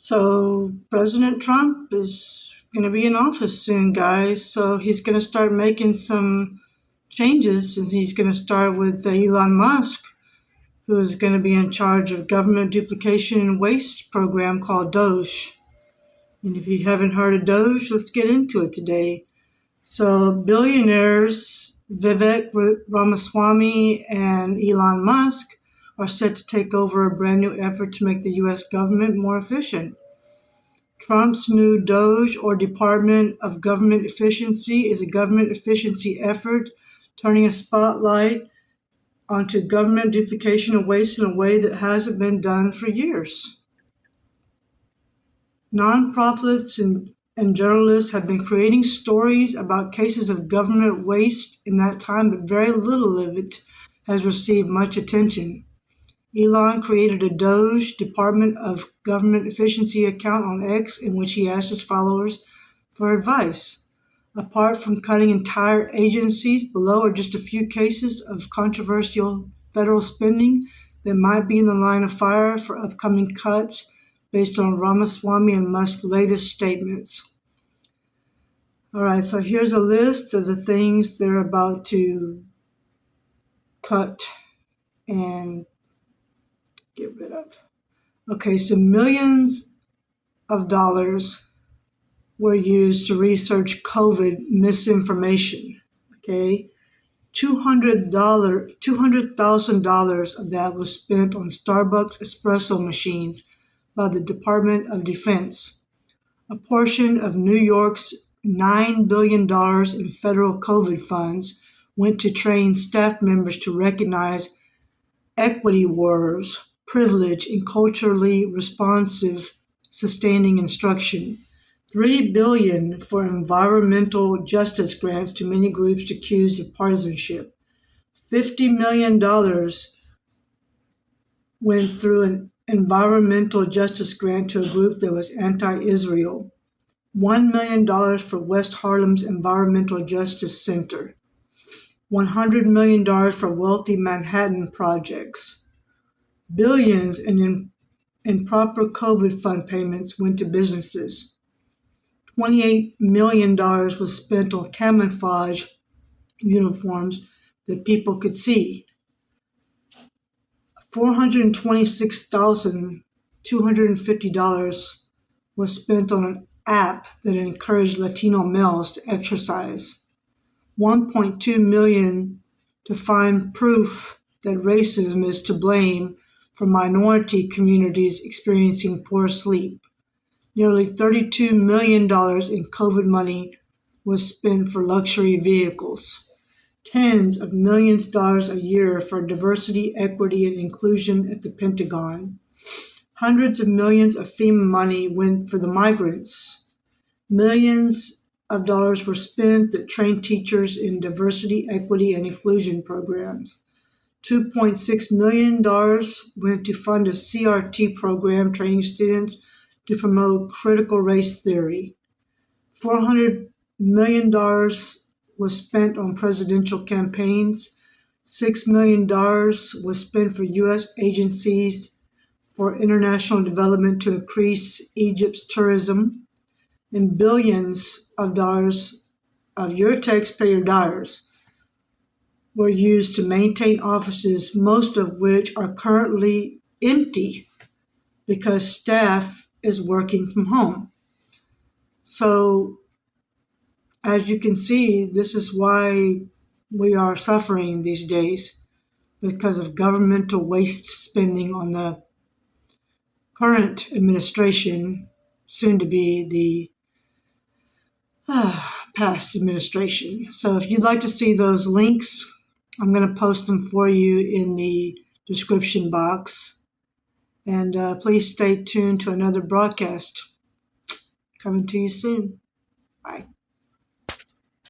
So President Trump is going to be in office soon, guys. So he's going to start making some changes, and he's going to start with Elon Musk, who is going to be in charge of government duplication and waste program called DOGE. And if you haven't heard of DOGE, let's get into it today. So billionaires Vivek Ramaswamy and Elon Musk are set to take over a brand new effort to make the U.S. government more efficient. Trump's new DOGE, or Department of Government Efficiency, is a government efficiency effort turning a spotlight onto government duplication and waste in a way that hasn't been done for years. Nonprofits and journalists have been creating stories about cases of government waste in that time, but very little of it has received much attention. Elon created a DOGE, Department of Government Efficiency account on X, in which he asked his followers for advice. Apart from cutting entire agencies, below are just a few cases of controversial federal spending that might be in the line of fire for upcoming cuts based on Ramaswamy and Musk's latest statements. All right, so here's a list of the things they're about to cut and get rid of. Okay, so millions of dollars were used to research COVID misinformation. Okay, $200,000 of that was spent on Starbucks espresso machines by the Department of Defense. A portion of New York's $9 billion in federal COVID funds went to train staff members to recognize equity words, privilege, and culturally responsive sustaining instruction. $3 billion for environmental justice grants to many groups accused of partisanship. $50 million went through an environmental justice grant to a group that was anti-Israel. $1 million for West Harlem's Environmental Justice Center. $100 million for wealthy Manhattan projects. Billions in improper COVID fund payments went to businesses. $28 million was spent on camouflage uniforms that people could see. $426,250 was spent on an app that encouraged Latino males to exercise. $1.2 million to find proof that racism is to blame for minority communities experiencing poor sleep. Nearly $32 million in COVID money was spent for luxury vehicles. Tens of millions of dollars a year for diversity, equity, and inclusion at the Pentagon. Hundreds of millions of FEMA money went for the migrants. Millions of dollars were spent that trained teachers in diversity, equity, and inclusion programs. $2.6 million went to fund a CRT program training students to promote critical race theory. $400 million was spent on presidential campaigns. $6 million was spent for U.S. agencies for international development to increase Egypt's tourism. And billions of dollars of your taxpayer dollars were used to maintain offices, most of which are currently empty because staff is working from home. So, as you can see, this is why we are suffering these days, because of governmental waste spending on the current administration, soon to be the past administration. So if you'd like to see those links, I'm going to post them for you in the description box. And please stay tuned to another broadcast coming to you soon. Bye.